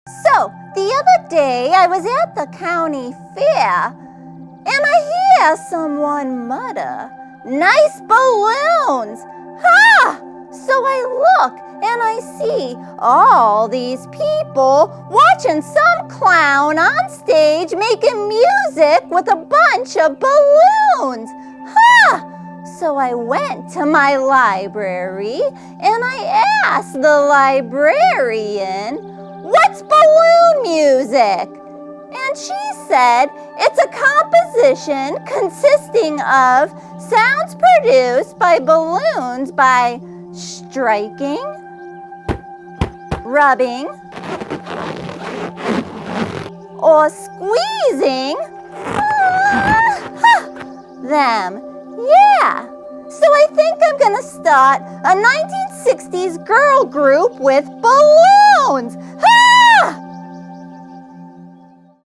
So, the other day I was at the county fair and I hear someone mutter, "Nice balloons!" Ha! So I look and I see all these people watching some clown on stage making music with a bunch of balloons. Ha! So I went to my library and I asked the librarian, "What's balloon music?" And she said it's a composition consisting of sounds produced by balloons by striking, rubbing, or squeezing them. Yeah. So I think I'm going to start a 1960s girl group with balloons.